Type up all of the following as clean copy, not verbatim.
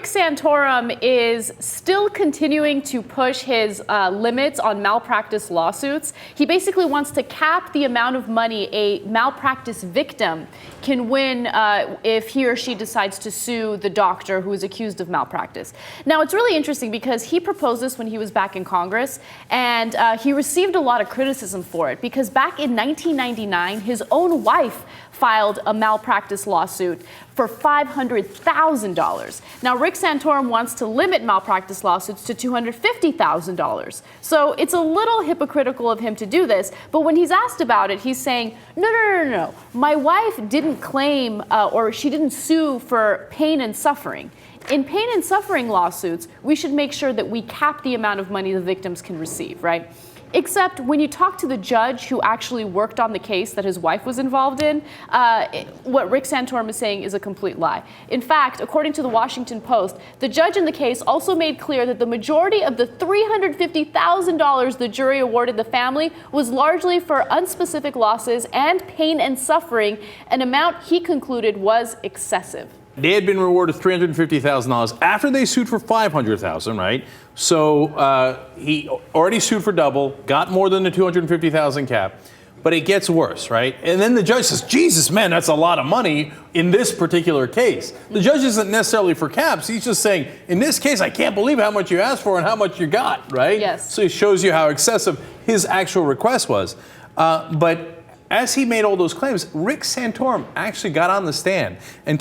Santorum is still continuing to push his limits on malpractice lawsuits. He basically wants to cap the amount of money a malpractice victim can win if he or she decides to sue the doctor who is accused of malpractice. Now, it's really interesting because he proposed this when he was back in Congress, and he received a lot of criticism for it because back in 1999, his own wife filed a malpractice lawsuit for $500,000. Now, Rick Santorum wants to limit malpractice lawsuits to $250,000. So it's a little hypocritical of him to do this, but when he's asked about it, he's saying, no. My wife didn't claim or she didn't sue for pain and suffering. In pain and suffering lawsuits, we should make sure that we cap the amount of money the victims can receive, right? Except when you talk to the judge who actually worked on the case that his wife was involved in, what Rick Santorum is saying is a complete lie. In fact, according to the Washington Post, the judge in the case also made clear that the majority of the $350,000 the jury awarded the family was largely for unspecific losses and pain and suffering, an amount he concluded was excessive. They had been rewarded $350,000 after they sued for $500,000, right? So he already sued for double, got more than the $250,000 cap, but it gets worse, right? And then the judge says, Jesus, man, that's a lot of money in this particular case. The judge isn't necessarily for caps. He's just saying, in this case, I can't believe how much you asked for and how much you got, right? Yes. So it shows you how excessive his actual request was. But as he made all those claims, Rick Santorum actually got on the stand and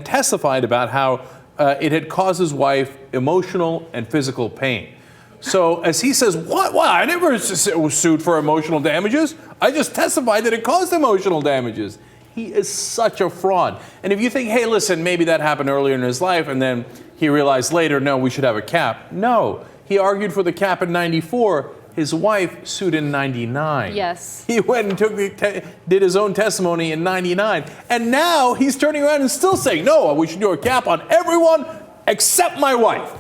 testified about how it had caused his wife emotional and physical pain. So as he says, what? I never was sued for emotional damages. I just testified that it caused emotional damages. He is such a fraud. And if you think, hey, listen, maybe that happened earlier in his life and then he realized later, no, we should have a cap. No, he argued for the cap in '94. His wife sued in '99. Yes. He went and did his own testimony in '99. And now he's turning around and still saying, no, we should do a cap on everyone except my wife.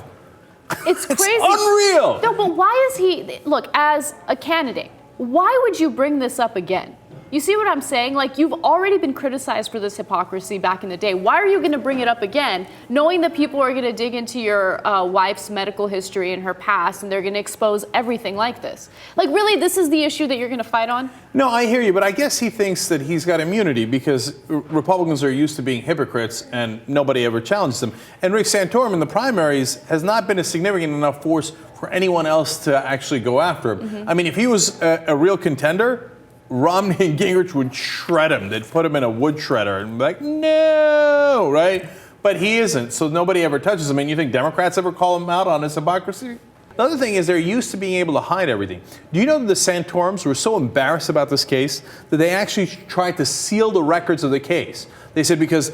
It's crazy. Unreal. No, but why is he, look, as a candidate, why would you bring this up again? You see what I'm saying? Like, you've already been criticized for this hypocrisy back in the day. Why are you going to bring it up again, knowing that people are going to dig into your wife's medical history and her past, and they're going to expose everything like this? Like, really, this is the issue that you're going to fight on? No, I hear you, but I guess he thinks that he's got immunity because Republicans are used to being hypocrites and nobody ever challenges them. And Rick Santorum in the primaries has not been a significant enough force for anyone else to actually go after him. Mm-hmm. I mean, if he was a real contender, Romney and Gingrich would shred him. They'd put him in a wood shredder and be like, no, right? But he isn't, so nobody ever touches him. And you think Democrats ever call him out on his hypocrisy? The other thing is they're used to being able to hide everything. Do you know that the Santorums were so embarrassed about this case that they actually tried to seal the records of the case? They said because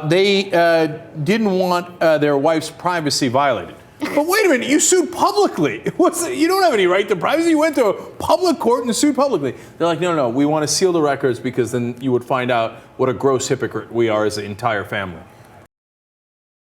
they didn't want their wife's privacy violated. But wait a minute, you sued publicly. You don't have any right to privacy. You went to a public court and sued publicly. They're like, no, we want to seal the records because then you would find out what a gross hypocrite we are as an entire family.